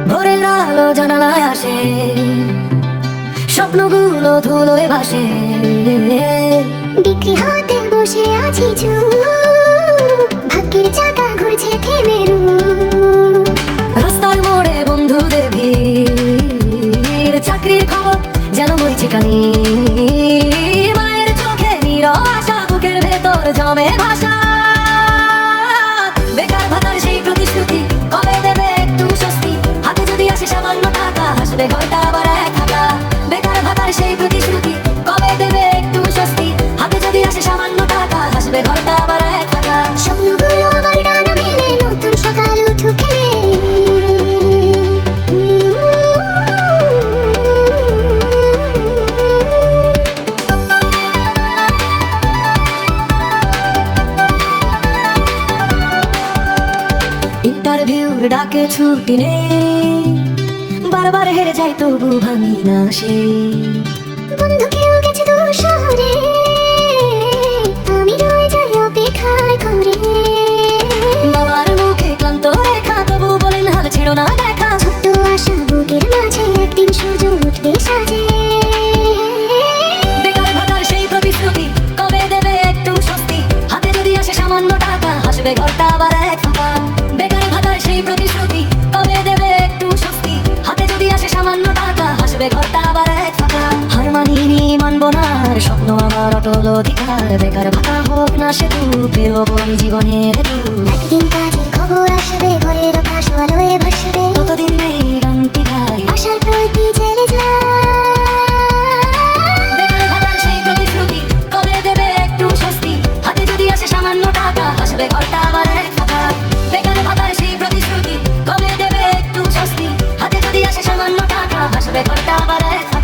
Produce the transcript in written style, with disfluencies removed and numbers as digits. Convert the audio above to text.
ভোরের আলো জানালায় আসে, স্বপ্নগুলো ধুলোয় ভাসে। বিক্রি হাতে বসে আছি চুপ, ভাগ্যের চাকা ঘুরছে থেমে রূপ। রাস্তার মোড়ে বন্ধুদের ভিড়, চাকরির খবর যেন বইছে কানি। মায়ের চোখে নীরব আশা, বুকের ভেতর জমে ভাষা। বেকার ভাতার সেই প্রতিশ্রুতি, কবে দেবে একটু স্বস্তি? হাতে যদি আসে সামান্য টাকা, হাসবে ঘরটা আবার এক ফাঁকা। বেকার ভাতার সেই প্রতিশ্রুতি, কবে দেবে একটু স্বস্তি? হাতে যদি আসে সামান্য টাকা, হাসবে ঘরটা আবার এক ফাঁকা। স্বপ্নগুলো আবার ডানা মেলে, নতুন সকাল উঠুকে। ইন্টারভিউর ডাকে ছুটি নেই, বারবার হেরে যাই তবু ভাঙি না সে। বন্ধু কেউ গেছে দূর শহরে, আমি রয়ে যাই অপেক্ষায় করে। বাবার মুখে ক্লান্ত রেখা, তবু বলেন হাল ছেড়ো না দেখা। ছোট্ট আশা বুকের মাঝে, একদিন সূর্য উঠবে সাজে। বেকার ভাতার সেই প্রতিশ্রুতি, কবে দেবে একটু স্বস্তি? হাতে যদি আসে সামান্য টাকা, হাসবে ঘরটা আবার এক ফাঁকা। বেকার ভাতার সেই প্রতিশ্রুতি, কবে দেবে একটু স্বস্তি? হাতে যদি আসে সামান্য টাকা, হাসবে ঘরটা আবার এক ফাঁকা। হার মানিনি, মানবো না আর, স্বপ্ন আমার অটল অধিকার। বেকার ভাতা হোক না সে তু, পেল বই জীবনের হেতু। একদিন কাজের খবর আসবে, ঘরের আকাশ আলোয় ভাসবে। ততদিন নেই গানটি গাই, আশার প্রতি জেলে বেকার ভাতার সেই প্রতিশ্রুতি, কবে দেবে একটু স্বস্তি? হাতে যদি আসে সামান্য টাকা, হাসবে ঘরটা আবার এক ফাঁকা। বেকার ভাতার সেই প্রতিশ্রুতি, কবে দেবে একটু স্বস্তি? হাতে যদি আসে সামান্য টাকা, হাসবে ঘরটা আবার এক ফাঁকা।